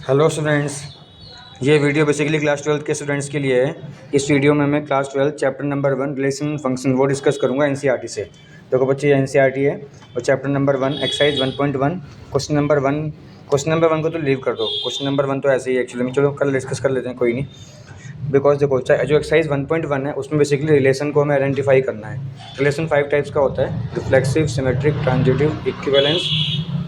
Hello students, ये video basically class 12 के students के लिए है। इस वीडियो में मैं class 12 chapter number 1 relation function वो डिस्कस करूँगा एनसीईआरटी से। देखो बच्चे, एनसीईआरटी है और chapter number 1 exercise 1.1 question number 1 को तो लीव कर दो। क्वेश्चन नंबर 1 तो ऐसे ही एक्चुअली में, चलो कल डिस्कस कर लेते हैं, कोई नहीं। बिकॉज देखो, जो एक्सरसाइज 1.1 है उसमें बेसिकली रिलेशन को हमें आइडेंटिफाई करना है। रिलेशन 5 टाइप्स का होता है: reflexive, symmetric, transitive, equivalence.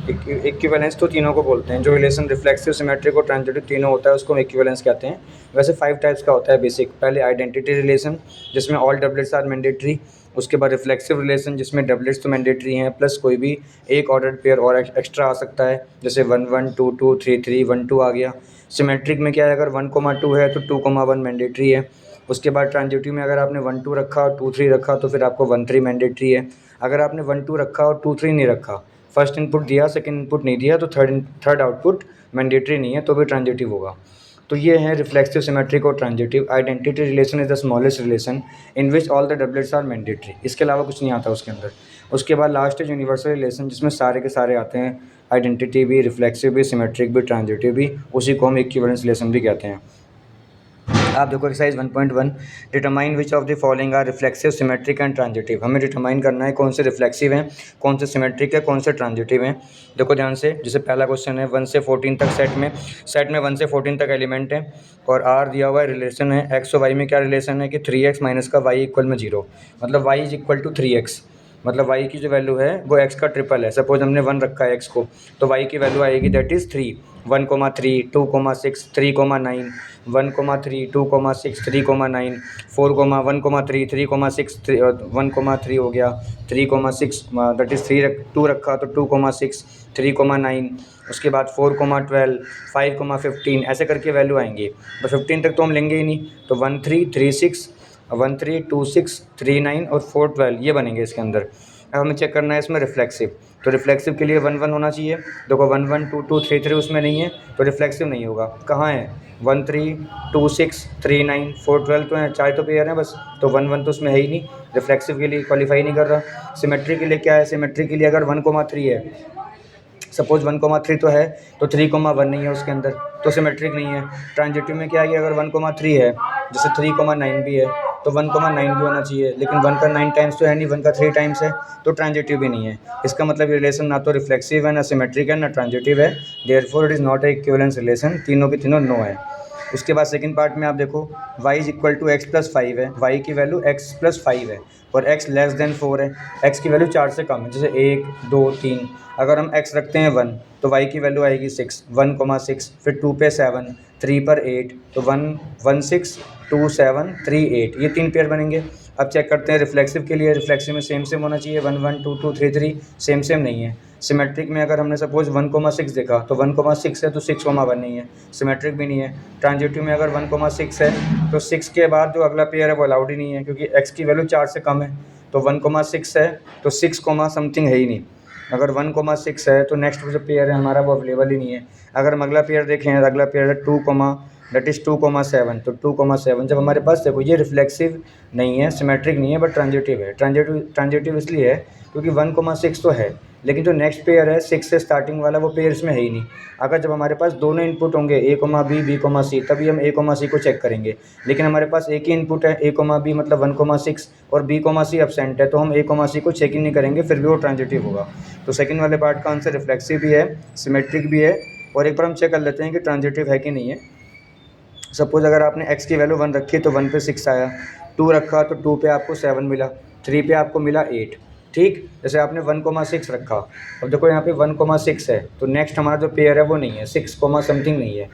Equivalence तो तीनों को बोलते हैं। जो रिलेशन रिफ्लेक्सिव, सिमेट्रिक और ट्रांजिटिव तीनों होता है उसको हम इक्विवेलेंस कहते हैं। वैसे 5 टाइप्स का होता है बेसिक। पहले आइडेंटिटी रिलेशन, जिसमें ऑल डबलेट्स आर मैंडेटरी। उसके बाद रिफ्लेक्सिव रिलेशन, जिसमें डबलेट्स तो मैंडेटरी हैं, प्लस कोई भी एक ऑर्डर्ड पेयर और एक्स्ट्रा आ सकता है, जैसे 1 1 2 2 3 3 1 2 आ गया। सिमेट्रिक में क्या है, अगर 1, 2 है तो 2, 1 मैंडेटरी है। उसके बाद ट्रांजिटिव में अगर आपने 1 2 रखा और 2 3 रखा तो फिर आपको 1 3 मैंडेटरी है। अगर आपने 1 2 रखा और 2 3 नहीं रखा, फर्स्ट इनपुट दिया सेकंड इनपुट नहीं दिया, तो थर्ड आउटपुट मैंडेटरी नहीं है, तो भी ट्रांजिटिव होगा। तो ये है रिफ्लेक्सिव, सिमेट्रिक और transitive. Identity relation is the smallest relation in which all the doublets are mandatory. इसके अलावा कुछ नहीं आता उसके अंदर। उसके बाद लास्ट है यूनिवर्सल रिलेशन, जिसमें सारे के सारे आते हैं, आइडेंटिटी भी, रिफ्लेक्सिव भी, सिमेट्रिक भी, ट्रांजिटिव भी। उसी को हम इक्विवेलेंस रिलेशन भी कहते हैं। आप देखो exercise 1.1, determine which of the following are reflexive, symmetric and transitive. हमें डिटरमाइन करना है कौन से रिफ्लेक्सिव हैं, कौन से सिमेट्रिक है, कौन से ट्रांजिटिव हैं। देखो ध्यान से, जैसे पहला क्वेश्चन है 1 से 14 तक सेट में 1 से 14 तक एलिमेंट है और आर दिया हुआ है, रिलेशन है एक्स और वाई में। क्या रिलेशन है कि 3x माइनस का वाई इक्वल में 0, मतलब Y is equal to 3x। मतलब y की जो वैल्यू है वो x का ट्रिपल है। सपोज हमने 1 रखा है x को, तो y की वैल्यू आएगी दैट इज़ 3। 1,3 2,6 3,9 1,3 2,6 3,9 1,3 3,6 1,3 हो गया 3,6 दैट इज़ 2 रखा तो 2,6 3,9। उसके बाद 4,12 5,15 ऐसे करके वैल्यू आएंगी। तो 15 तक तो हम लेंगे ही नहीं, तो 1,3 3 6 1,3 2 6 3 9 और 4,12 ये बनेंगे इसके अंदर। अब हमें चेक करना है इसमें रिफ्लेक्सिव। तो रिफ्लेक्सिव के लिए 1 1 होना चाहिए। देखो 1 1 2 2 3 3 उसमें नहीं है, तो रिफ्लेक्सिव नहीं होगा। कहाँ है? 1 3 2 6 3 9 4 12 तो हैं, 4 तो पेयर हैं बस, तो 1 1 तो उसमें है ही नहीं, रिफ्लेक्सिव के लिए क्वालिफाई नहीं कर रहा। सिमेट्री के लिए क्या है? सिमेट्री के लिए अगर 1,3 है, सपोज 1,3 तो है, तो 3,1 नहीं है उसके अंदर, तो सिमेट्रिक नहीं है। ट्रांजिटिव में क्या है कि अगर 1,3 है, जैसे 3,9 भी है, तो 1,9 भी होना चाहिए, लेकिन 1 का 9 टाइम्स तो है नहीं, 1 का 3 टाइम्स है, तो ट्रांजिटिव भी नहीं है। इसका मतलब ये रिलेशन ना तो रिफ्लेक्सिव है, ना सिमेट्रिक है, ना ट्रांजिटिव है। Therefore it is not a equivalence relation. तीनों के तीनों नो है। उसके बाद सेकंड पार्ट में आप देखो, y is equal to X plus 5 है, y की वैल्यू x प्लस 5 है और x लेस देन 4 है, x की वैल्यू 4 से कम है, जैसे 1 2 3। अगर हम x रखते हैं 1, तो y की वैल्यू आएगी 6 1,6, फिर 2 पे 7 3 पर 8, तो 1 1 6 2 7 3 8, ये 3 पेयर बनेंगे। अब चेक करते हैं रिफ्लेक्सिव के लिए। रिफ्लेक्सिव में सेम सेम होना चाहिए, 1 1 2 2 3 3, सेम सेम नहीं है। सिमेट्रिक में अगर हमने सपोज 1,6 देखा, तो 1,6 है तो 6,1 नहीं है, सिमेट्रिक भी नहीं है। ट्रांजिटिव में अगर 1,6 है तो 6 के बाद जो अगला पेयर है वो अलाउड ही नहीं है, क्योंकि x की वैल्यू 4 से कम है। तो 1,6 है तो 6, समथिंग है ही नहीं। अगर 1,6 है तो नेक्स्ट जो पेयर है हमारा वो अवेलेबल ही नहीं है। अगर हम अगला पेयर देखें, अगला पेयर है 2, दैट इज़ 2,7, तो 2,7 जब हमारे पास, देखो ये रिफ्लेक्सिव नहीं है, सिमेट्रिक नहीं है, बट ट्रांजिटिव है। ट्रांजिटिव इसलिए है क्योंकि 1,6 तो है, लेकिन जो नेक्स्ट पेयर है 6 से स्टार्टिंग वाला, वो पेयर इसमें है ही नहीं। अगर जब हमारे पास दोनों इनपुट होंगे a, b, b, c, तभी हम a, c को चेक करेंगे। लेकिन हमारे पास एक ही इनपुट है a, b मतलब 1,6 और b, c एब्सेंट है, तो हम a, c को चेक ही नहीं करेंगे, फिर भी वो ट्रांजिटिव होगा। तो सेकंड वाले पार्ट का आंसर रिफ्लेक्सिव भी है, सिमेट्रिक भी है, और एक बार हम चेक कर लेते हैं कि ट्रांजिटिव है कि नहीं है। सपोज अगर आपने x की वैल्यू 1 रखी तो 1 पे 6 आया, 2 रखा तो 2 पे आपको 7 मिला, 3 पे आपको मिला 8। ठीक, जैसे आपने 1,6 रखा, अब देखो यहाँ पे 1,6 है, तो नेक्स्ट हमारा जो पेयर है वो नहीं है, 6, समथिंग नहीं है।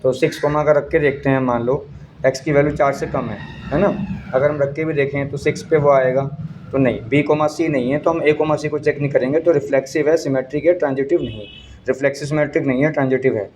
तो 6, का रख के देखते हैं, मान लो x की वैल्यू 4 से कम है ना। अगर हम रख के भी देखें तो 6 पे वो आएगा, तो नहीं, b, c नहीं है, तो हम a, c को चेक नहीं करेंगे। तो रिफ्लेक्सिव है, सिमेट्रिक है, ट्रांजिटिव नहीं। रिफ्लेक्सिव सिमेट्रिक नहीं है, ट्रांजिटिव है।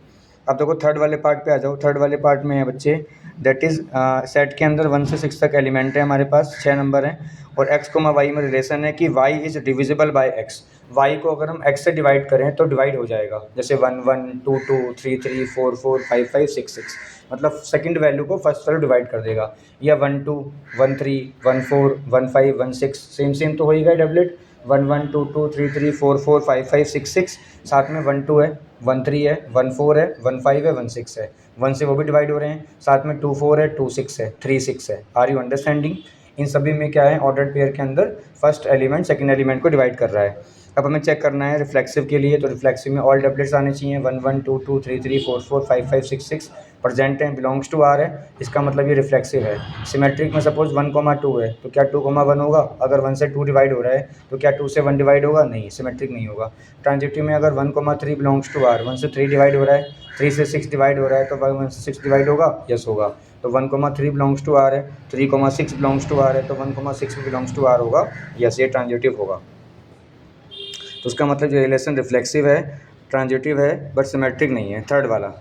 अब देखो थर्ड वाले पार्ट पे आ जाओ। थर्ड वाले पार्ट में है बच्चे, दैट इज़ सेट के अंदर 1 से 6 तक एलिमेंट है हमारे पास, 6 नंबर हैं, और x, y में रिलेशन है कि y is divisible by x। y को अगर हम x से डिवाइड करें तो डिवाइड हो जाएगा, जैसे 1 1 2 2 3 3 4 4 5 5 6 6, मतलब सेकंड वैल्यू को फर्स्ट वैल्यू डिवाइड कर देगा। या 1 2 1 3 1 4 1 5 1 6, सेम सेम तो होएगा डबलेट। 1 1 2 2 3 3 4 4 5 5 6 6, साथ में 1 2 है, 1 3 है, 1 4 है, 1 5 है, 1 6 है, 1 से वो भी डिवाइड हो रहे हैं, साथ में 2 4 है, 2 6 है, 3 6 है। Are you understanding? इन सभी में क्या है, ऑर्डर्ड पेयर के अंदर फर्स्ट एलिमेंट सेकंड एलिमेंट को डिवाइड कर रहा है। अब हमें चेक करना है रिफ्लेक्सिव के लिए, तो रिफ्लेक्सिव में ऑल डबलेट्स आने चाहिए, 1 1 2 2 3 3 4 4 5 5 6 6 प्रेजेंट है, बिलोंग्स टू आर है, इसका मतलब ये रिफ्लेक्सिव है। सिमेट्रिक में सपोज 1 2 है तो क्या 2 1 होगा? अगर 1 से 2 डिवाइड हो रहा है तो क्या 2 से 1 डिवाइड होगा? नहीं, सिमेट्रिक नहीं होगा। ट्रांजिटिव में अगर 1 3 बिलोंग्स टू आर, 1 से 3 डिवाइड हो रहा है, 3 से 6 डिवाइड हो रहा है, तो 1 से 6 डिवाइड होगा? यस होगा। तो 1 3 बिलोंग्स टू आर है, 3 6 बिलोंग्स टू आर है, तो 1 6 बिलोंग्स टू आर होगा। यस, ये ट्रांजिटिव होगा। तो उसका मतलब ये रिलेशन रिफ्लेक्सिव है, ट्रांजिटिव है, बट सिमेट्रिक नहीं है, थर्ड वाला।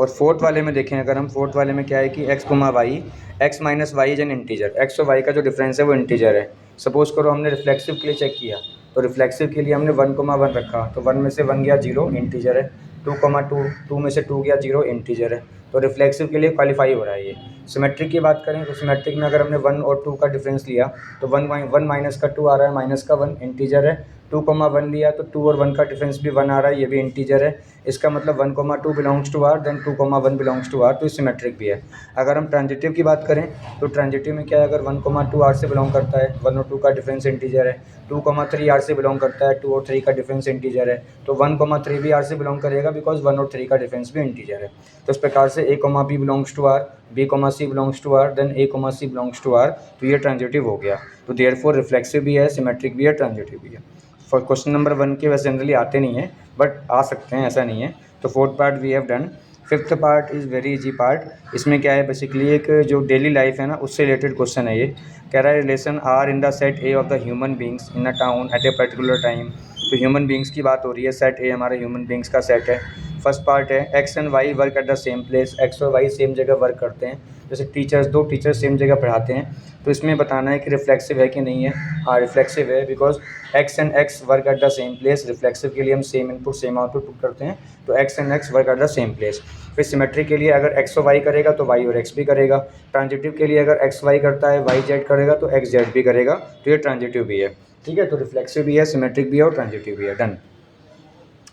और फोर्थ वाले में देखें अगर हम, फोर्थ वाले में क्या है कि x y, x minus y is an integer, x और y का जो डिफरेंस है वो इंटीजर है। सपोज करो हमने रिफ्लेक्सिव के लिए चेक किया, तो रिफ्लेक्सिव के लिए हमने 1 1 रखा, तो 1 में से 1 गया 0, इंटीजर है। 2 2, 2 में से 2 गया 0, इंटीजर है। तो रिफ्लेक्सिव के लिए क्वालिफाई हो रहा है ये। सिमेट्रिक की बात करें तो सिमेट्रिक में अगर हमने 1 और 2 का डिफरेंस लिया, तो 1 माइनस का 2 आ रहा है, माइनस का 1, इंटीजर है। 2 1 लिया तो 2 और 1 का डिफरेंस भी 1 आ रहा है, ये भी इंटीजर है। इसका मतलब 1 2 belongs to R, then 2 1 belongs to R, तो सिमेट्रिक भी है। अगर हम ट्रांजिटिव की बात करें तो ट्रांजिटिव में क्या है, अगर 1 2 आर से बिलोंग करता है, 1 और 2 का डिफरेंस इंटीजर है। 2 3 आर से बिलोंग करता है, 2 और 3 का डिफरेंस इंटीजर है, तो 1 3 भी आर से बिलोंग करेगा, बिकॉज 1 और 3 का डिफरेंस भी इंटीजर है। तो इस प्रकार से a b belongs to R, b c belongs to R, then a c belongs to R, तो ये ट्रांजिटिव हो गया। तो देयरफॉर रिफ्लेक्सिव भी है, सिमेट्रिक भी है, ट्रांजिटिव भी है। फॉर क्वेश्चन नंबर 1 के वैसे जनरली आते नहीं है, बट आ सकते हैं, ऐसा नहीं है। तो fourth part we have done. Fifth part is very easy part. इसमें क्या है, बेसिकली एक जो डेली लाइफ है ना, उससे रिलेटेड क्वेश्चन है ये। कह रहा है relation R in the set A of the human beings in a town at a particular time. तो ह्यूमन बींग्स की बात हो रही है, सेट ए हमारे ह्यूमन बींग्स का सेट है। फर्स्ट पार्ट है x and y work at the same place, x और वाई सेम जगह वर्क करते हैं। जैसे टीचर्स, दो टीचर्स सेम जगह पढ़ाते हैं, तो इसमें बताना है कि रिफ्लेक्सिव है कि नहीं है। हाँ, रिफ्लेक्सिव है, because x and x work at the same place. Reflexive के लिए हम same input same output put करते हैं, तो x and x work at the same place. फिर सिमेट्रिक के लिए अगर एक्स और वाई करेगा तो वाई और एक्स भी करेगा। ट्रांजिटिव के लिए अगर एक्स वाई करता है, वाई जेड करेगा, तो एक्स जेड भी करेगा, तो ये ट्रांजिटिव भी है। ठीक है, तो रिफ्लेक्सिव भी है, सिमेट्रिक भी है और ट्रांजिटिव भी है। डन,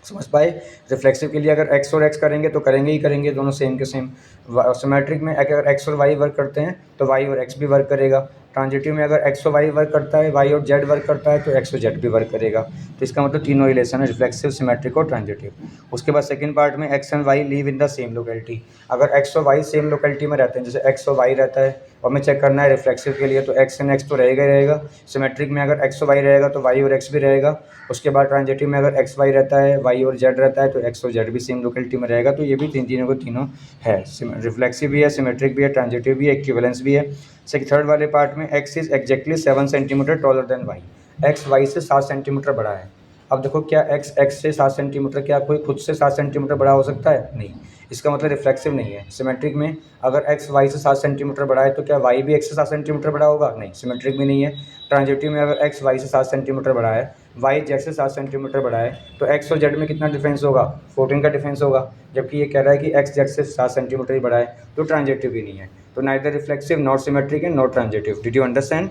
समझ पाए? रिफ्लेक्सिव के लिए अगर एक्स और एक्स करेंगे तो करेंगे ही करेंगे, दोनों सेम के सेम। सिमेट्रिक में अगर एक्स और वाई वर्क करते हैं तो वाई और एक्स भी वर्क करेगा। ट्रांजिटिव में अगर एक्स और वाई वर्क करता है, वाई और जेड वर्क करता है, तो एक्स और जेड भी वर्क करेगा। तो इसका मतलब तीनों रिलेशन है, रिफ्लेक्सिव, सिमेट्रिक और ट्रांजिटिव। उसके बाद सेकंड पार्ट में x and y live in the same locality. अगर एक्स और वाई सेम लोकेलिटी में रहते हैं, जैसे एक्स और वाई रहता है, और हमें चेक करना है रिफ्लेक्सिव के लिए, तो एक्स एंड एक्स तो रहेगा ही रहेगा। सिमेट्रिक में अगर एक्स और वाई रहेगा तो वाई और एक्स भी रहेगा। उसके बाद ट्रांजिटिव में अगर एक्स वाई रहता है, वाई और जेड रहता है, तो एक्स और जेड भी सेम लोकेलिटी में रहेगा। तो ये भी तीनों को तीनों है, रिफ्लेक्सिव भी है, सिमेट्रिक भी है, ट्रांजिटिव भी है, इक्विवेलेंस भी है। थर्ड वाले पार्ट में x is exactly 7 centimetre taller than y. X y से 7 सेंटीमीटर बड़ा है। अब देखो, क्या एक्स एक्स से 7 सेंटीमीटर, क्या कोई खुद से 7 सेंटीमीटर बड़ा हो सकता है? नहीं, इसका मतलब रिफ्लेक्सिव नहीं है। सिमेट्रिक में अगर एक्स वाई से 7 सेंटीमीटर बड़ा है, तो क्या वाई भी एक्स से 7 सेंटीमीटर बड़ा होगा? नहीं, सिमेट्रिक भी नहीं है। ट्रांजिटिव में अगर एक्स वाई से 7 सेंटीमीटर बड़ा है, वाई जेड से 7 सेंटीमीटर बड़ा है, तो एक्स और जेड में कितना डिफरेंस होगा? 14 का डिफरेंस होगा। जबकि ये कह रहा है कि एक्स जेड से 7 सेंटीमीटर ही बड़ा है, तो ट्रांजिटिव भी नहीं है। तो neither reflexive, not symmetric and not transitive. Did you understand?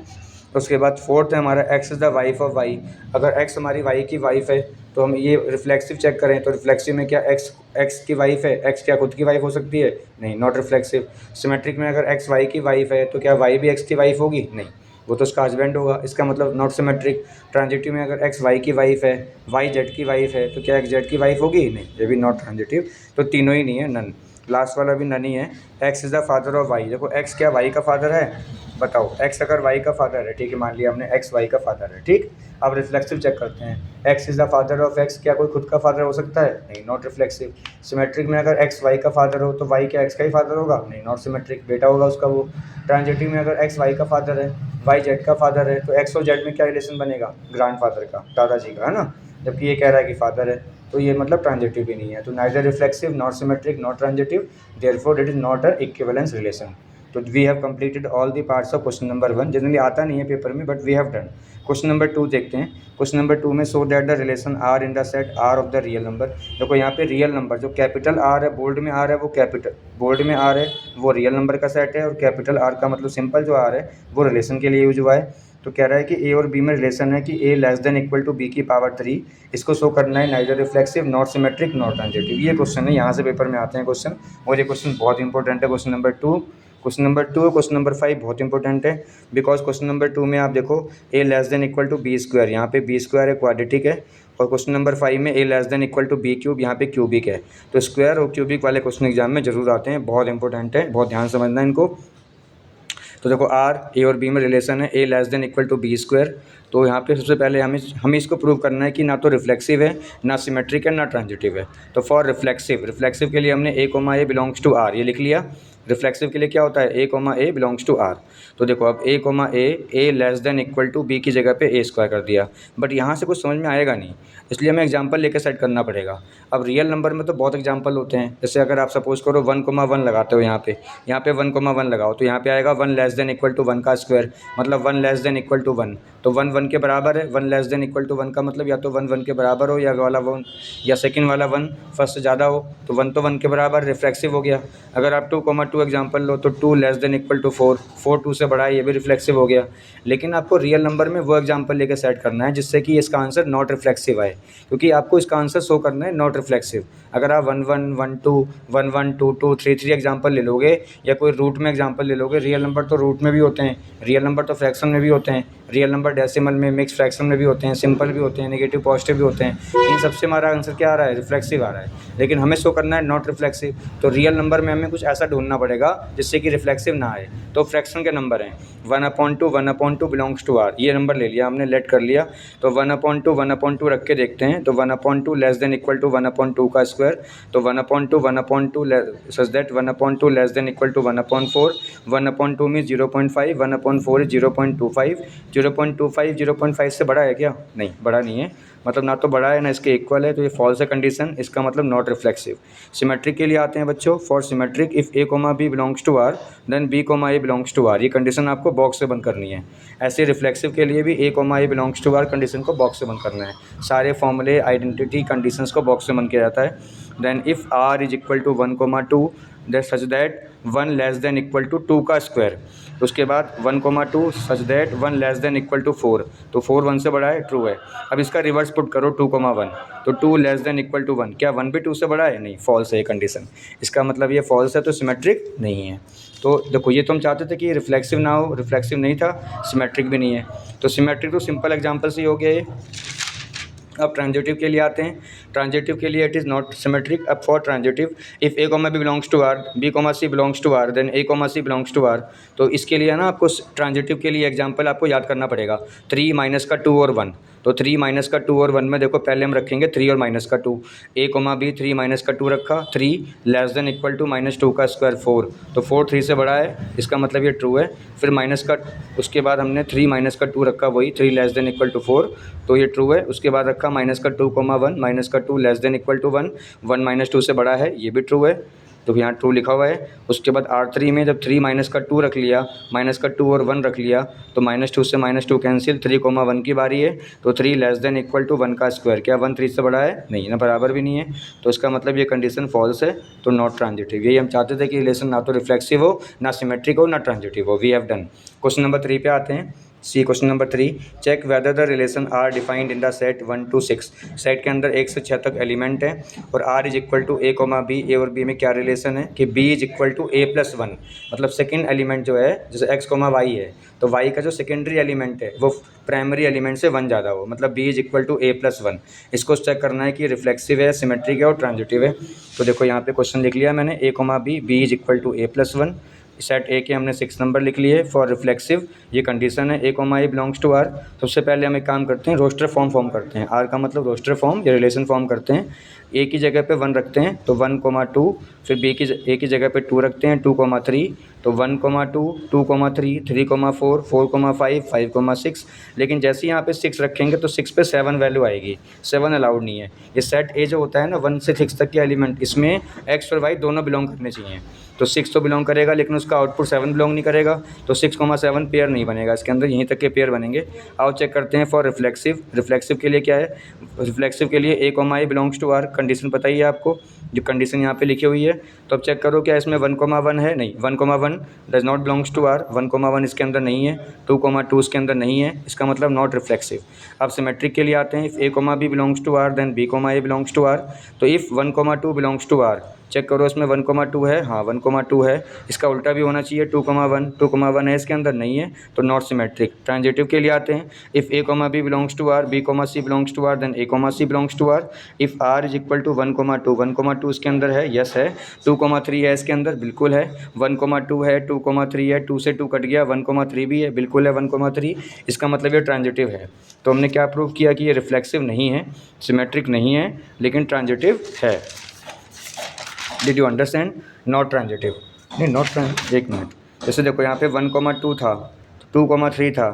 तो उसके बाद फोर्थ है हमारा x is the wife of y. अगर एक्स हमारी वाई की वाइफ है, तो हम ये रिफ्लेक्सिव चेक करें, तो रिफ्लेक्सिव में क्या एक्स की वाइफ है, एक्स क्या खुद की वाइफ हो सकती है? नहीं, नॉट रिफ्लेक्सिव। सिमेट्रिक में अगर एक्स वाई की वाइफ है, तो क्या वाई भी एक्स की वाइफ होगी? नहीं, वो तो उसका हस्बैंड होगा, इसका मतलब नॉट सिमेट्रिक। ट्रांजिटिव में अगर एक्स वाई की वाइफ है, वाई जेड की वाइफ है, तो क्या एक्स जेड की वाइफ होगी? नहीं, ये भी नॉट ट्रांजिटिव। तो तीनों ही नहीं है, नन। लास्ट वाला भी नन ही है। X is the father of y. देखो, एक्स क्या वाई का फादर है? बताओ, एक्स अगर वाई का फादर है, ठीक है, मान लिया हमने एक्स वाई का फादर है, ठीक। अब रिफ्लेक्सिव चेक करते हैं। X is the father of x, क्या कोई खुद का फादर हो सकता है? नहीं, नॉट रिफ्लेक्सिव। सिमेट्रिक में अगर एक्स वाई का फादर हो, तो वाई क्या एक्स का ही फादर होगा? नहीं, नॉट सिमेट्रिक, बेटा होगा उसका वो। ट्रांजिटिव में अगर एक्स वाई का फादर है, वाई जेड का फादर है, तो एक्स और जेड में क्या रिलेशन बनेगा? ग्रैंडफादर का, दादाजी का, है ना। जबकि ये कह रहा है कि फादर है, तो ये मतलब ट्रांजिटिव भी नहीं है। तो neither reflexive, not symmetric, not transitive, therefore it is not a equivalence relation. तो we have completed all the parts of question number 1। Generally आता नहीं है पेपर में, but we have done. Question number 2 देखते हैं। क्वेश्चन नंबर 2 में so that the relation R in the set R of the real number. देखो, यहाँ पे रियल नंबर, जो कैपिटल आर है, बोल्ड में आर है, वो कैपिटल, बोल्ड में आर है वो रियल नंबर का सेट है, और कैपिटल आर का मतलब सिंपल जो आर है वो रिलेशन के लिए यूज हुआ है। तो कह रहा है कि ए और बी में रिलेशन है कि A less than equal to B की पावर 3, इसको शो करना है neither reflexive not symmetric not transitive. ये क्वेश्चन है, यहाँ से पेपर में आते हैं क्वेश्चन, और ये क्वेश्चन बहुत इंपॉर्टेंट है। क्वेश्चन नंबर 2 और क्वेश्चन नंबर 5 बहुत इंपॉर्टेंट है, बिकॉज क्वेश्चन नंबर 2 में आप देखो A less than equal to B square, यहाँ पे बी स्क्वायर है, क्वाड्रेटिक है, और क्वेश्चन नंबर 5 में A less than equal to B cube, यहाँ पे क्यूबिक है। तो स्क्वायर और क्यूबिक वाले क्वेश्चन एग्जाम में जरूर आते हैं, बहुत इंपॉर्टेंट है, बहुत ध्यान समझना है इनको। तो देखो आर ए और बी में रिलेशन है A less than equal to B square. तो यहाँ पे सबसे पहले हमें इसको प्रूव करना है कि ना तो रिफ्लेक्सिव है, ना सिमेट्रिक है, ना ट्रांजिटिव है। तो फॉर रिफ्लेक्सिव के लिए हमने A comma A belongs to R ये लिख लिया। रिफ्लेक्सिव के लिए क्या होता है, A comma A belongs to R. तो देखो अब A comma A less than equal to B की जगह पे ए स्क्वायर कर दिया, बट यहाँ से कुछ समझ में आएगा नहीं, इसलिए हमें एग्जांपल लेकर सेट करना पड़ेगा। अब रियल नंबर में तो बहुत एग्जांपल होते हैं, जैसे अगर आप सपोज करो 1,1 लगाते हो, यहाँ पे 1,1 लगाओ, तो यहाँ पे आएगा 1 लेस देन इक्वल टू 1 का स्क्वायर, मतलब 1 लेस देन इक्वल टू 1। तो 1 1 के बराबर है, 1 लेस देन इक्वल टू 1 का मतलब या तो 1 1 के बराबर हो, या वाला 1 या सेकंड वाला 1 फर्स्ट से ज़्यादा हो, तो 1 तो 1 के बराबर, रिफ्लेक्सिव हो गया। अगर आप 2,2 एग्जाम्पल लो तो 2 लेस देन इक्वल टू 4, 4 2 से बड़ा है, ये भी रिफ्लेक्सिव हो गया। लेकिन आपको रियल नंबर में वो एग्जाम्पल लेकर सेट करना है जिससे कि इसका आंसर नॉट रिफ्लेक्सिव आए, क्योंकि आपको इसका आंसर शो करना है नॉट रिफ्लेक्सिव। अगर आप 1 1 1 2 1 1 2 2 3 3 एग्जाम्पल ले लोगे, या कोई रूट में एग्जाम्पल ले लोगे, रियल नंबर तो रूट में भी होते हैं, रियल नंबर तो फ्रैक्शन में भी होते हैं, रियल नंबर डेसिमल में, मिक्स फ्रैक्शन में भी होते हैं, सिंपल भी होते हैं, नेगेटिव पॉजिटिव भी होते हैं। इन सबसे हमारा आंसर क्या आ रहा है, रिफ्लेक्सिव आ रहा है, लेकिन हमें शो करना है नॉट रिफ्लेक्सिव। तो रियल नंबर में हमें कुछ ऐसा ढूंढना पड़ेगा जिससे कि रिफ्लेक्सिव ना आए। तो फ्रैक्शन के नंबर हैं 1/2 बिलोंग्स टू आर, ये नंबर ले लिया हमने, लेट कर लिया। तो 1/2 रख के देखते हैं, तो 1/2 लेस देन इक्वल टू 1/2 का स्क्वायर, तो 1/2 such that 1/2 less than equal to 1/4, 1/2 में 0.5, 1/4 इज 0.25, 0.25 से बड़ा है क्या, नहीं बड़ा नहीं है, मतलब ना तो बड़ा है ना इसके इक्वल है, तो ये फॉल्स है कंडीशन, इसका मतलब नॉट रिफ्लेक्सिव। सिमेट्रिक के लिए आते हैं बच्चों, for symmetric if A comma B belongs to R then B comma A belongs to R, ये कंडीशन आपको बॉक्स से बंद करनी है। ऐसे रिफ्लेक्सिव के लिए भी A comma A belongs to R condition को बॉक्स से बंद करना है। सारे फॉर्मूले आइडेंटिटी कंडीशंस को बॉक्स से बंद किया जाता है। Then if R is equal to 1,2 that such that 1 less than equal to 2 का स्क्वायर, उसके बाद 1,2 such that 1 less than equal to 4, तो 4 1 से बड़ा है, ट्रू है। अब इसका रिवर्स पुट करो 2,1, तो 2 लेस देन इक्वल टू 1, क्या 1 भी 2 से बड़ा है, नहीं, फॉल्स है ये कंडीशन, इसका मतलब ये फॉल्स है, तो सिमेट्रिक नहीं है। तो देखो ये तो हम चाहते थे कि रिफ्लेक्सिव ना हो, रिफ्लेक्सिव नहीं था, सिमेट्रिक भी नहीं है, तो सिमेट्रिक तो सिंपल एग्जाम्पल से ही हो गया ये। अब ट्रांजिटिव के लिए आते हैं, ट्रांजिटिव के लिए इट इज़ नॉट सिमेट्रिक। अब for transitive if A comma B belongs to R, b comma c belongs to R, then a comma c belongs to R, तो इसके लिए ना आपको ट्रांजिटिव के लिए एग्जांपल आपको याद करना पड़ेगा, 3 माइनस का 2 और 1, तो 3 माइनस का 2 और 1 में देखो पहले हम रखेंगे 3 और माइनस का 2, ए कोमा बी 3 माइनस का 2 रखा, 3 लेस देन इक्वल टू -2 का स्क्वायर 4, तो 4 3 से बड़ा है, इसका मतलब ये ट्रू है। फिर माइनस का, उसके बाद हमने 3 माइनस का 2 रखा, वही 3 लेस देन इक्वल टू 4, तो ये ट्रू है। उसके बाद रखा माइनस का 2,1, माइनस का 2 less than equal to 1, 1 minus 2 से बड़ा है, ये भी ट्रू है, तो यहाँ ट्रू लिखा हुआ है। उसके बाद R3 में जब 3 माइनस का 2 रख लिया, माइनस का 2 और 1 रख लिया, तो -2 से -2 कैंसिल, 3,1 की बारी है, तो 3 लेस देन इक्वल टू 1 का स्क्वायर, क्या 1 3 से बड़ा है, नहीं ना, बराबर भी नहीं है, तो इसका मतलब ये कंडीशन फॉल्स है, तो नॉट ट्रांजिटिव। यही हम चाहते थे कि रिलेशन ना तो रिफ्लेक्सिव हो, ना सिमेट्रिक हो, ना ट्रांजिटिव हो। We have done. Question number 3 पे आते हैं। See question number 3, check whether the relation R defined in the set 1 to 6, set के अंदर 1 से 6 तक एलिमेंट है, और R is equal to A comma B, A और बी में क्या रिलेशन है कि B is equal to A plus 1, मतलब सेकेंड एलिमेंट जो है, जैसे एक्स कोमा वाई है, तो वाई का जो सेकेंडरी एलिमेंट है वो प्राइमरी एलिमेंट से 1 ज़्यादा हो, मतलब b is equal to A plus 1। इसको चेक करना है कि रिफ्लेक्सिव है, सिमेट्रिक है और ट्रांजिटिव है। तो देखो यहाँ पे क्वेश्चन लिख लिया मैंने, A comma B, B is equal to A plus 1, set A के हमने 6 नंबर लिख लिए। फॉर रिफ्लेक्सिव ये कंडीशन है, A comma A belongs to R. सबसे पहले हम एक काम करते हैं, रोस्टर फॉर्म करते हैं, आर का मतलब रोस्टर फॉर्म या रिलेशन फॉर्म करते हैं। ए की जगह पे 1 रखते हैं, तो 1,2, फिर ए की जगह पे 2 रखते हैं, 2,3, तो 1,2, 2,3, 3,4, 4,5, 5,6, लेकिन जैसे ही यहाँ पे 6 रखेंगे तो 6 पे 7 वैल्यू आएगी, 7 अलाउड नहीं है। ये सेट ए जो होता है ना 1 से 6 तक के एलिमेंट, इसमें एक्स और वाई दोनों बिलोंग करने चाहिए, तो 6 तो बिलोंग करेगा, लेकिन उसका आउटपुट 7 बिलोंग नहीं करेगा, तो 6,7 पेयर नहीं बनेगा इसके अंदर, यहीं तक के पेयर बनेंगे। आओ चेक करते हैं फॉर रिफ्लेक्सिव। रिफ्लेक्सिव के लिए क्या है, रिफ्लेक्सिव के लिए A comma A belongs to R, condition पता ही है आपको, जो कंडीशन यहाँ पे लिखी हुई है। तो अब चेक करो क्या इसमें 1,1 है, नहीं 1,1 does not belongs to R, 1,1 इसके अंदर नहीं है, 2,2 इसके अंदर नहीं है, इसका मतलब नॉट रिफ्लेक्सिव। अब सिमेट्रिक के लिए आते हैं, if a, b belongs to R then b, a belongs to R. तो if 1,2 belongs to R, check करो इसमें 1,2 है, हाँ 1,2 है, इसका उल्टा भी होना चाहिए 2,1, 2,1 है इसके अंदर नहीं है, तो नॉट सिमेट्रिक। ट्रांजिटिव के लिए आते हैं, if a, b belongs to R, b, c belongs to R then a, c belongs to R. If r is equal to 1,2, 1,2 इसके अंदर है, यस है, 2,3 है इसके अंदर, बिल्कुल है, 1,2 है, 2,3 है, 2 से 2 कट गया, 1,3 भी है, बिल्कुल है 1,3, इसका मतलब ये ट्रांजिटिव है। तो हमने क्या प्रूव किया कि ये रिफ्लेक्सिव नहीं है, सिमेट्रिक नहीं है, लेकिन ट्रांजिटिव है। Did you understand? Not transitive, नहीं नॉट ट्रांज, एक मिनट, जैसे देखो यहाँ पे 1,2 था, 2,3 था,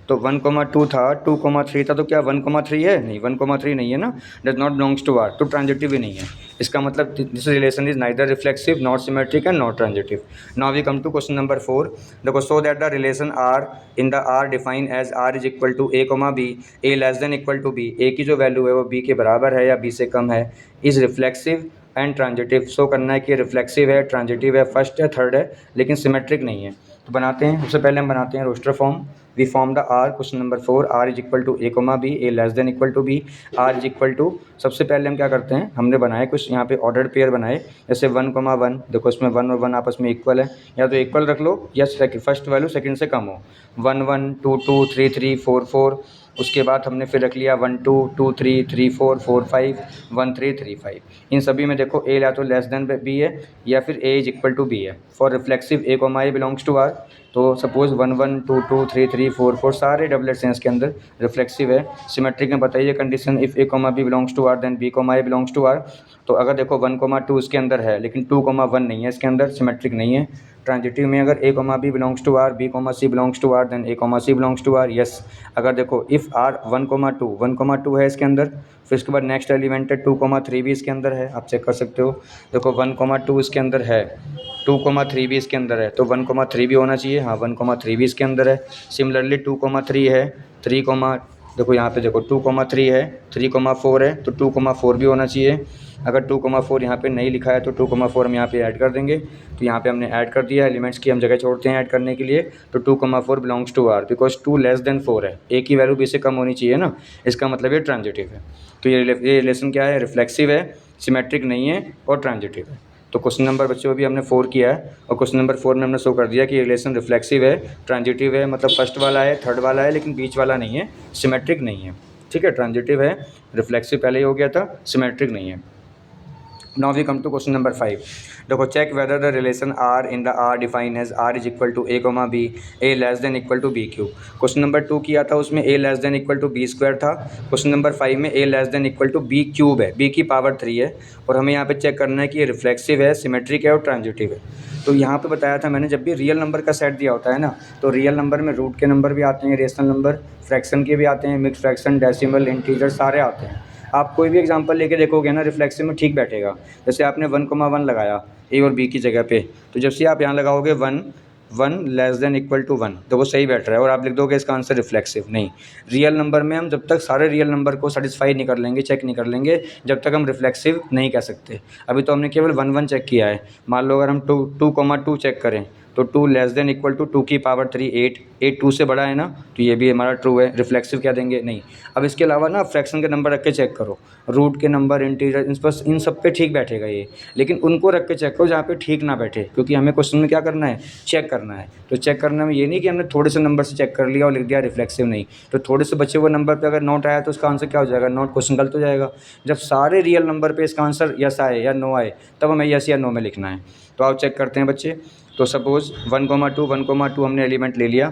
तो 1,2 था, 2,3 था, तो क्या 1,3 है? नहीं 1,3 नहीं है ना, does not belongs to R, तो ट्रांजिटिव ही नहीं है। इसका मतलब this relation is neither reflexive, not symmetric and not transitive. Now we come to question number 4। देखो, so that the relation R in the R define as R is equal to a, b, a less than equal to b, a की जो value है वो b के बराबर है या b से कम है, is reflexive and transitive. Show करना है कि रिफ्लेक्सिव है, ट्रांजिटिव है, फर्स्ट है, थर्ड है, लेकिन सिमेट्रिक नहीं है। तो बनाते हैं, सबसे पहले हम बनाते हैं roster form. We form the R, question number 4, R is equal to a, b, a less than equal to b, R is equal to, सबसे पहले हम क्या करते हैं, हमने बनाए कुछ यहाँ पे ऑर्डर्ड पेयर बनाए, जैसे 1,1, देखो इसमें 1 और 1 आपस में इक्वल है, या तो इक्वल रख लो या फर्स्ट वैल्यू सेकंड से कम हो, 1, 1, 2, 2, 3, 3, 4, 4, उसके बाद हमने फिर रख लिया 1, 2, 2, 3, 3, 4, 4, 5, 1, 3, 3, 5। इन सभी में देखो a या तो लेस देन b है या फिर a is equal to b है। For reflexive a, a belongs to r, तो सपोज 1, 1, 2, 2, 3, 3, 4, 4 सारे डबलेट्स हैं इसके अंदर, रिफ्लेक्सिव है। सिमेट्रिक में बताइए condition, if a, b belongs to r then b, a belongs to r। तो अगर देखो 1,2 इसके अंदर है लेकिन 2,1 नहीं है इसके अंदर, सिमेट्रिक नहीं है। ट्रांजिटिव में अगर a, b belongs to r, b, c belongs to r then a, c belongs to r, yes. अगर देखो इफ़ r 1,2 है इसके अंदर, फिर इसके बाद नेक्स्ट एलिमेंट है 2,3 भी इसके अंदर है, आप चेक कर सकते हो। देखो 1,2 इसके अंदर है, 2,3 भी इसके अंदर है, तो 1,3 भी होना चाहिए, हाँ 1,3 भी इसके अंदर है। सिमिलरली 2,3 है, 3, देखो यहाँ पे देखो 2,3 है, 3,4 है, तो 2,4 भी होना चाहिए। अगर 2,4 यहाँ पे नहीं लिखा है तो 2,4 हम यहाँ पे ऐड कर देंगे। तो यहाँ पे हमने ऐड कर दिया, एलिमेंट्स की हम जगह छोड़ते हैं ऐड करने के लिए। तो 2,4 belongs to R, because 2 less than 4 है, ए की वैल्यू बी से कम होनी चाहिए ना, इसका मतलब ये ट्रांजिटिव है। तो ये रिलेशन क्या है, रिफ्लेक्सिव है, सिमेट्रिक नहीं है और ट्रांजिटिव है। तो क्वेश्चन नंबर बच्चों अभी हमने 4 किया है, और क्वेश्चन नंबर 4 में हमने शो कर दिया कि रिलेशन रिफ्लेक्सिव है, ट्रांजिटिव है, मतलब फर्स्ट वाला है, थर्ड वाला है, लेकिन बीच वाला नहीं है, सिमेट्रिक नहीं है। ठीक है, ट्रांजिटिव है, रिफ्लेक्सिव पहले ही हो गया था, सिमेट्रिक नहीं है। Now we come to question number 5। देखो, check whether the relation R in the R define as R is equal to a, b, a less than equal to b cube. Question number 2 किया था, उसमें a less than equal to b square था। Question number 5 में a less than equal to b cube है, b की power 3 है, और हमें यहाँ पे चेक करना है कि ये रिफ्लेक्सिव है, सिमेट्रिक है और ट्रांजिटिव है। तो यहाँ पे बताया था मैंने, जब भी रियल नंबर का सेट दिया होता है ना, तो रियल नंबर में रूट के नंबर भी आते हैं, रेशनल नंबर, फ्रैक्शन के भी आते हैं, मिक्स फ्रैक्शन, डेसिमल, इंटीजर सारे आते हैं। आप कोई भी एग्जांपल लेके देखोगे ना, रिफ्लेक्सिव में ठीक बैठेगा। जैसे आपने 1,1 लगाया ए और बी की जगह पे, तो जब से आप यहाँ लगाओगे 1 लेस देन इक्वल टू 1, तो वो सही बैठ रहा है, और आप लिख दोगे इसका आंसर रिफ्लेक्सिव। नहीं, रियल नंबर में हम जब तक सारे रियल नंबर को सेटिस्फाई नहीं कर लेंगे, चेक नहीं कर लेंगे, जब तक हम रिफ्लेक्सिव नहीं कह सकते। अभी तो हमने केवल 1 चेक किया है। मान लो अगर हम 2,2 चेक करें, तो 2 लेस देन इक्वल टू 2 की पावर 3 8, 8 2 से बड़ा है ना, तो ये भी हमारा ट्रू है, रिफ्लेक्सिव क्या देंगे, नहीं। अब इसके अलावा ना फ्रैक्शन के नंबर रख के चेक करो, रूट के नंबर, इंटीजर, इन सब पे ठीक बैठेगा ये, लेकिन उनको रख के चेक करो जहाँ पे ठीक ना बैठे, क्योंकि हमें क्वेश्चन में क्या करना है, चेक करना है। तो चेक करने में ये नहीं कि हमने थोड़े से नंबर से चेक कर लिया और लिख दिया रिफ्लेक्सिव, नहीं। तो थोड़े से बचे हुए नंबर पर अगर नोट आया तो उसका आंसर क्या हो जाएगा, नोट, क्वेश्चन गलत हो जाएगा। जब सारे रियल नंबर पर इसका आंसर यस आए या नो आए, तब हमें यस या नो में लिखना है। तो आप चेक करते हैं बच्चे। तो सपोज 1,2 हमने एलिमेंट ले लिया,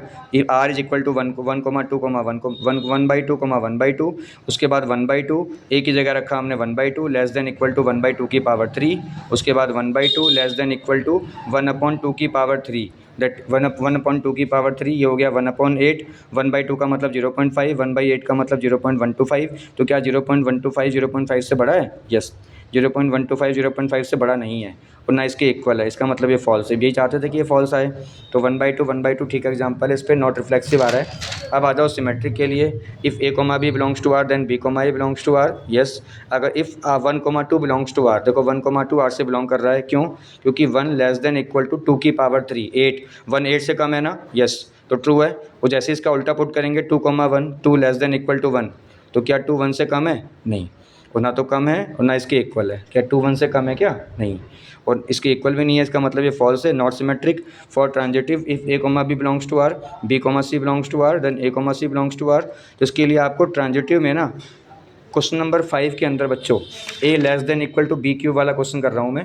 आर इज इक्वल टू 1,2 उसके बाद 1/2 ए की जगह रखा हमने 1/2 लेस देन इक्वल टू 1/2 की पावर 3, उसके बाद 1/2 लेस देन इक्वल टू 1/2 की पावर 3, दैट 1/2 की पावर 3, ये हो गया 1/8। 1/2 का मतलब 0.5, 1/8 का मतलब 0.125। तो क्या 0.125 0.5 से बड़ा है? यस, 0.125 0.5 से बड़ा नहीं है और ना इसके इक्वल है, इसका मतलब ये फॉल्स है। यही चाहते थे कि ये फॉल्स आए, तो 1/2 ठीक एग्जाम्पल है, इस पर नॉट रिफ्लेक्सिव आ रहा है। अब आ जाओ सिमेट्रिक के लिए। If a, b belongs to r then b, a belongs to r। Yes, अगर इफ़ 1, 2 बिलोंग्स टू r, देखो 1, 2 r से बिलोंग कर रहा है, क्यों? क्योंकि 1 लेस देन इक्वल टू 2 की पावर 3, 8, 1 8 से कम है ना, यस, तो ट्रू है। और जैसे इसका उल्टा पुट करेंगे 2, 1, 2 लेस देन इक्वल टू 1, तो क्या 2 1 से कम है? नहीं, और ना तो कम है और ना इसके इक्वल है। क्या 2 1 से कम है? क्या नहीं, और इसके इक्वल भी नहीं है, इसका मतलब ये फॉल्स है, not symmetric. For transitive if a, b belongs to r, b, c belongs to r then a, c belongs to r। तो इसके लिए आपको ट्रांजिटिव में ना क्वेश्चन नंबर 5 के अंदर बच्चों a less than equal to B cube वाला क्वेश्चन कर रहा हूँ मैं,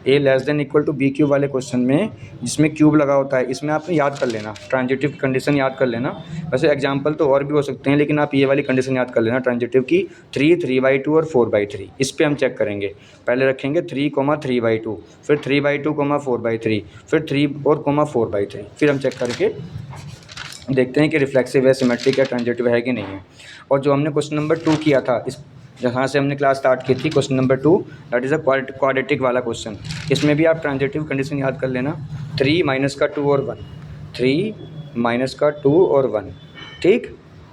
a less than equal to B cube वाले क्वेश्चन में जिसमें क्यूब लगा होता है, इसमें आपने याद कर लेना, ट्रांजिटिव कंडीशन याद कर लेना। वैसे एग्जांपल तो और भी हो सकते हैं, लेकिन आप ये वाली कंडीशन याद कर लेना ट्रांजिटिव की, 3, 3/2 और 4/3। इस पर हम चेक करेंगे। पहले रखेंगे 3, 3/2, फिर 3/2, 4/3, फिर 3 और 4/3, फिर हम चेक करके देखते हैं कि रिफ्लेक्सिव है, सिमेट्रिक है, ट्रांजिटिव है कि नहीं है। और जो हमने क्वेश्चन नंबर 2 किया था, इस जहाँ से हमने क्लास स्टार्ट की थी, question number 2 that is a quadratic वाला क्वेश्चन, इसमें भी आप ट्रांजिटिव कंडीशन याद कर लेना, 3 माइनस का 2 और 1, 3 माइनस का 2 और 1, ठीक,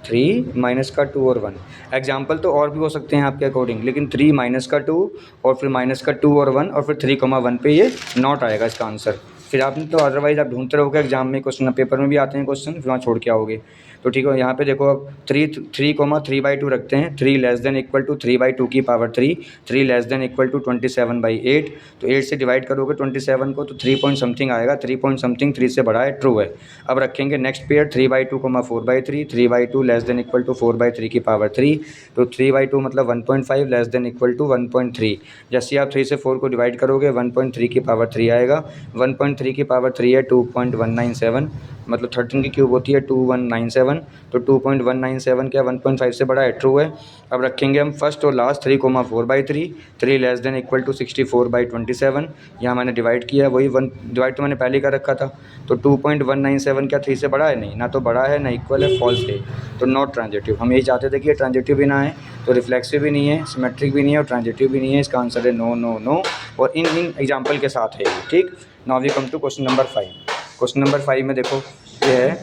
3 माइनस का 2 और 1। एग्जाम्पल तो और भी हो सकते हैं आपके अकॉर्डिंग, लेकिन 3 माइनस का 2 और फिर माइनस का 2 और 1 और फिर 3, 1 पे ये नॉट आएगा इसका आंसर। फिर आपने तो अदरवाइज़ आप ढूंढते रहोगे, एग्जाम में क्वेश्चन पेपर में भी आते हैं क्वेश्चन, फिर वहाँ छोड़ के आओगे। तो ठीक है, यहाँ पे देखो अब 3, 3 रखते हैं, 3 लेस देन इक्वल टू 3/2 की power 3, 3 less than equal to 27/8, तो 8 से डिवाइड करोगे 27 को तो 3 पॉइंट समथिंग आएगा, 3 पॉइंट समथिंग 3 से बड़ा है, ट्रू है। अब रखेंगे next pair 3/2, 4/3, 3/2 less than equal to 4/3 की पावर 3, तो 3/2 मतलब 1.5 लेस देन इक्वल टू 1.3। जैसे आप 3 से 4 को डिवाइड करोगे 1.3 की पावर 3 आएगा, 1.3 की पावर 3 है 2.197, मतलब 13 की क्यूब होती है 2197, तो 2.197 क्या 1.5 से बड़ा है, ट्रू है। अब रखेंगे हम फर्स्ट और last 3, 4/3, 3 less than equal to 64/27, यहाँ मैंने डिवाइड किया, वही 1 डिवाइड तो मैंने पहले कर रखा था, तो 2.197 क्या 3 से बड़ा है? नहीं, ना तो बड़ा है ना इक्वल है, फॉल्स है, तो नॉट ट्रांजिटिव। हम यही चाहते थे कि ये ट्रांजिटिव भी ना है, तो रिफ्लेक्सिव भी नहीं है, सिमेट्रिक भी नहीं है और ट्रांजिटिव भी नहीं है, इसका आंसर है नो नो नो, और इन एग्जाम्पल के साथ है, ठीक। Now we come to question number 5। Question number 5 में देखो ये है,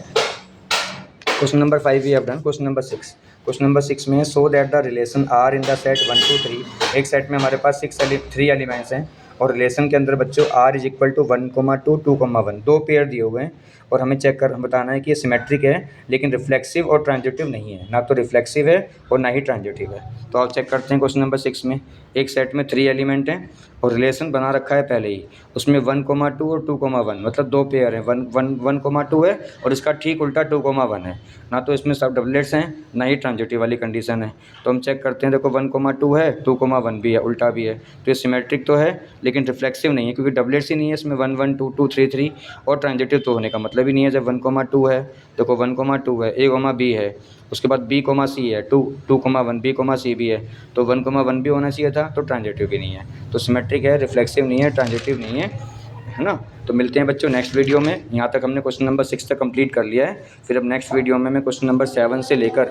question number 5 we have done. Question number 6, question number 6 में so that the relation R in the set 1 2 3, एक सेट में हमारे पास 3 एलिमेंट्स हैं और रिलेशन के अंदर बच्चों R is equal to 1, 2, 2, 1, 2 pair दिए हुए हैं और हमें चेक कर बताना है कि ये सिमेट्रिक है लेकिन रिफ्लेक्सिव और ट्रांजिटिव नहीं है, ना तो रिफ्लेक्सिव है और ना ही ट्रांजिटिव है। तो आप चेक करते हैं क्वेश्चन नंबर 6 में, एक सेट में 3 एलिमेंट हैं और रिलेशन बना रखा है पहले ही, उसमें 1, 2 और 2, 1 मतलब 2 पेयर हैं, 1, 2 है और इसका ठीक उल्टा 2, 1 है, ना तो इसमें सब डबलेट्स हैं ना ही ट्रांजिटिव वाली कंडीशन है। तो हम चेक करते हैं, देखो 1, 2 है, 2, 1 भी है, उल्टा भी है, तो ये सिमेट्रिक तो है लेकिन रिफ्लेक्सिव नहीं है क्योंकि डबलेट्स ही नहीं है इसमें, 1, 1, 2, 2, 3, 3, और ट्रांजिटिव तो होने का मतलब ही नहीं है। जब 1, 2 है, देखो 1, 2 है, a, b है, उसके बाद b, c है, 2, 1, b, c भी है, तो 1, 1 भी होना चाहिए था, तो ट्रांजिटिव भी नहीं है, तो सिमेट्रिक है, रिफ्लेक्सिव नहीं है, ट्रांजिटिव नहीं है ना। तो मिलते हैं बच्चों नेक्स्ट वीडियो में। यहाँ तक हमने क्वेश्चन नंबर 6 तक कंप्लीट कर लिया है, फिर अब नेक्स्ट वीडियो में मैं क्वेश्चन नंबर 7 से लेकर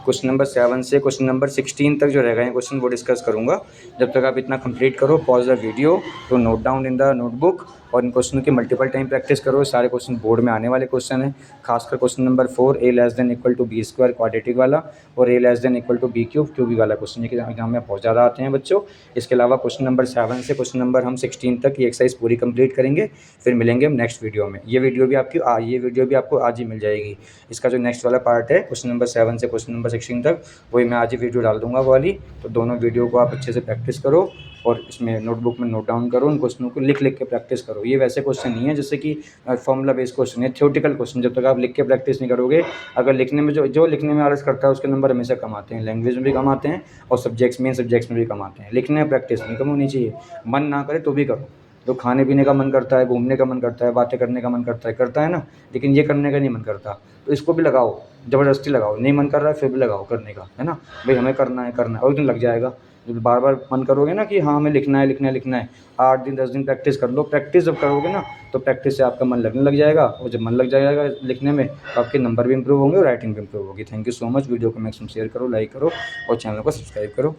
क्वेश्चन नंबर 7 से क्वेश्चन नंबर 16 तक जो रह गए हैं क्वेश्चन वो डिस्कस करूँगा। जब तक आप इतना कंप्लीट करो, पॉज द वीडियो तो note down in the notebook और इन क्वेश्चनों की मल्टीपल टाइम प्रैक्टिस करो। सारे क्वेश्चन बोर्ड में आने वाले क्वेश्चन हैं, खासकर question number 4 a less than equal to b square quadratic वाला और a less than equal to b cube cubic वाला क्वेश्चन के एग्जाम में बहुत ज़्यादा आते हैं बच्चों। इसके अलावा क्वेश्चन नंबर 7 से क्वेश्चन नंबर हम 16 तक ये एक्सरसाइज पूरी कंप्लीट करेंगे, फिर मिलेंगे हम नेक्स्ट वीडियो में। ये वीडियो भी आपको आज ही मिल जाएगी। इसका जो नेक्स्ट वाला पार्ट है क्वेश्चन नंबर 7 से क्वेश्चन नंबर 16 तक, वही मैं आज ही वीडियो डाल दूंगा वो वाली। तो दोनों वीडियो को आप अच्छे से प्रैक्टिस करो और इसमें नोटबुक में नोट डाउन करो, उन क्वेश्चनों को लिख के प्रैक्टिस करो। ये वैसे क्वेश्चन नहीं है जैसे कि फॉर्मूला बेस्ड क्वेश्चन है, थ्योरेटिकल क्वेश्चन। जब तक आप लिख के प्रैक्टिस नहीं करोगे, अगर लिखने में जो लिखने में आलस करता है उसके नंबर हमेशा कम आते हैं, लैंग्वेज में भी कम आते हैं और मेन सब्जेक्ट्स में भी कम आते हैं। लिखने में प्रैक्टिस नहीं कम होनी चाहिए, मन ना करे तो भी करो। तो खाने पीने का मन करता है, घूमने का मन करता है, बातें करने का मन करता है ना, लेकिन ये करने का नहीं मन करता, तो इसको भी लगाओ, ज़बरदस्ती लगाओ। नहीं मन कर रहा है फिर भी लगाओ करने का, है ना भाई, हमें करना है और एक दिन लग जाएगा। जब बार बार मन करोगे ना कि हाँ हमें लिखना है 8 दिन 10 दिन प्रैक्टिस कर लो। प्रैक्टिस जब करोगे ना तो प्रैक्टिस से आपका मन लगने लग जाएगा, और जब मन लग जाएगा लिखने में तो आपके नंबर भी इंप्रूव होंगे और राइटिंग भी इंप्रूव होगी। Thank you so much. Video को मैक्सिमम शेयर करो, लाइक करो और चैनल को सब्सक्राइब करो।